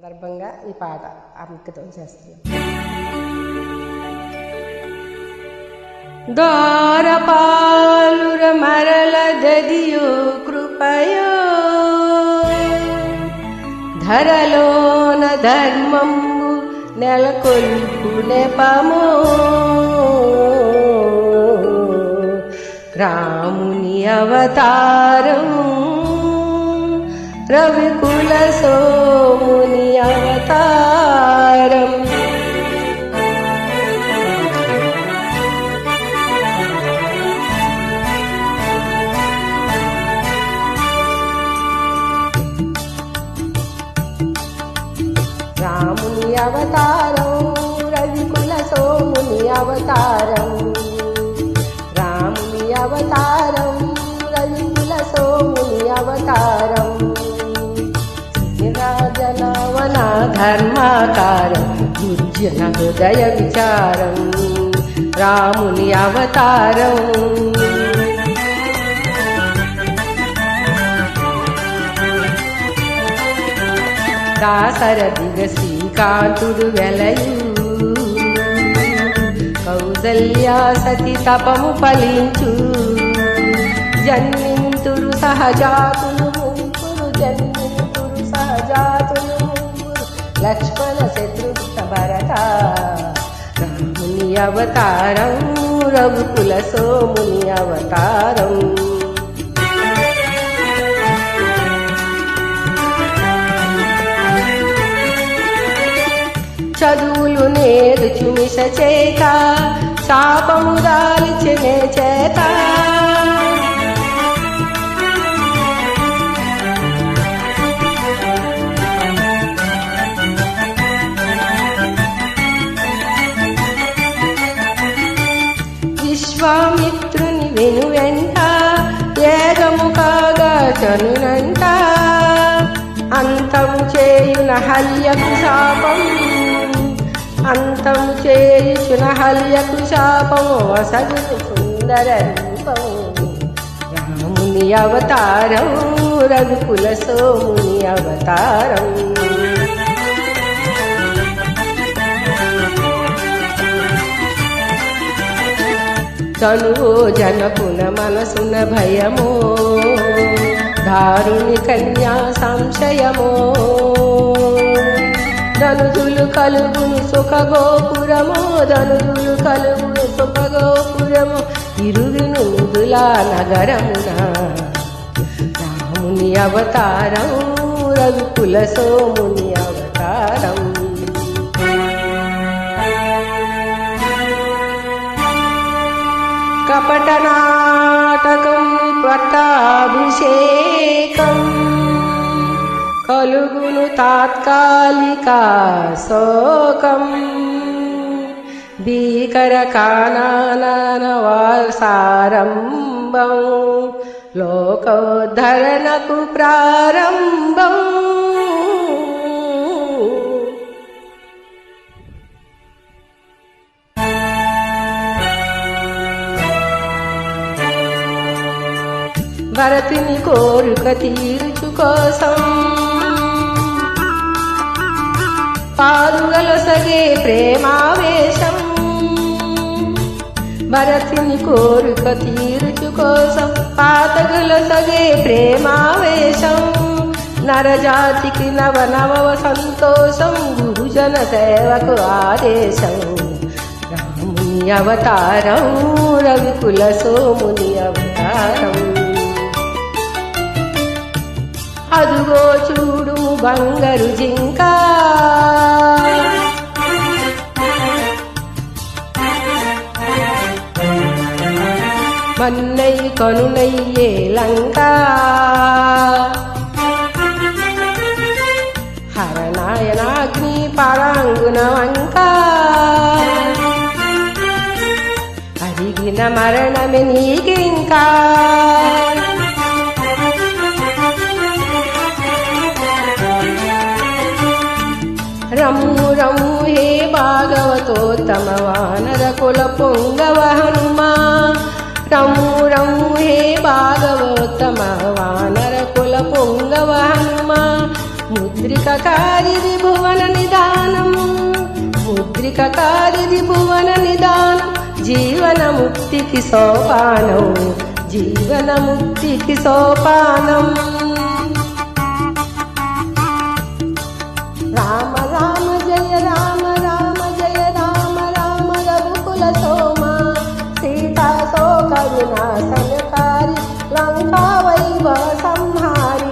సందర్భంగా ఈ పాట అంకితం చేస్తున్నాం. ద్వారపాలుర మరల దదియో కృపయో ధరలోన ధర్మంబు నెలకొల్పు నెపమో రాముని అవతారం రవికుల సోముని అవతారం రాముని అవతారం రవికుల సోముని అవతారం రాముని అవతారం రవికుల సోముని అవతారం రాజనవన ధర్మాకారం దుర్జన హృదయ విచారం రాముని అవతారం దాసరథిగ శ్రీకాంతుడు వెలయు కౌసల్యా సతి తపము ఫలించు జన్మింతురు సహజాతులు ముంపురు జన్మింతురు సహజాతులు ముంపురు లక్ష్మణ శత్రుఘ్న భరత రాముని అవతారం రఘుకుల సోముని అవతారం చదువులు నేర్చు మిష చేత శాపము దాల్చినే చేత విశ్వామిత్రుని వెనువెంట ఏగము కాగా చనునంట అంతము చేయున హల్యకు శాపం అంతము చేయుచున హల్యకు శాపము వసగును సుందర రూపము రాముని అవతారం రఘుకుల సోముని అవతారం తనువో జనకున మనసున భయమో దారుని కన్యా సంశయమో ధనుజులు కలుగును సుఖగోపురమో ధనుజులు కలుగును సుఖగోపురమో ఇరువిను ముదులా నగరమున రాముని అవతారం రఘుకుల సోముని అవతారం కపట నాటకం పట్టాభిషేకం కలుగును తాత్కాలిక శోకం భీకర కాననవాసారంభం లోకోద్ధరణకు ప్రారంభం భరతుని కోరిక తీర్చు కోసం పాలుగలసగే ప్రేమావేశం భరతుని కోరిక తీర్చు కోసం పాతగలసగే ప్రేమావేశం నరజాతికి నవ సంతోషం గురుజన సేవకు ఆదేశం రాముని అవతారం రఘుకుల సోముని అవతారం అదుగో చూడు బంగారు జింక మన్నై కనునయ్యే లంక హరనాయనాగ్ని పరాంగున వంక అరిగిన మరణమే నీకింకా రమ్ము రమ్ము హే భాగవతోత్తమ వానర కుల పొంగవ హనుమా రమ్ము రమ్ము హే భాగవతోత్తమ వానర కుల పొంగవ హనుమా ముద్రిక కారి విభువ సూత్రకారిది భువన నిదానం జీవన ముక్తికి సోపానం జీవన ముక్తికి సోపానం రామ రామ జయ రామ రామ జయ రామ రామ రఘుకుల సోమ సీతా శోక వినాశనకారి లంకా వైభవ సంహారి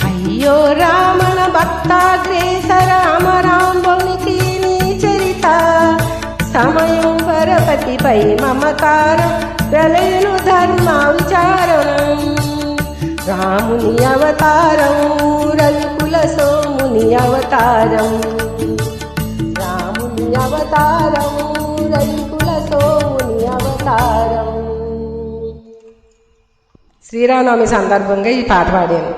అయ్యో రామణ భక్తాగ్రేసర అమరాంబునికి నీ చరిత సమయం పరపతిపై మమకారం వెలయును ధర్మ విచారణం రాముని అవతారం రఘుకుల సోముని అవతారం రాముని అవతారం రఘుకుల సోముని అవతారం. శ్రీరామనవమి సందర్భంగా ఈ పాట పాడాను.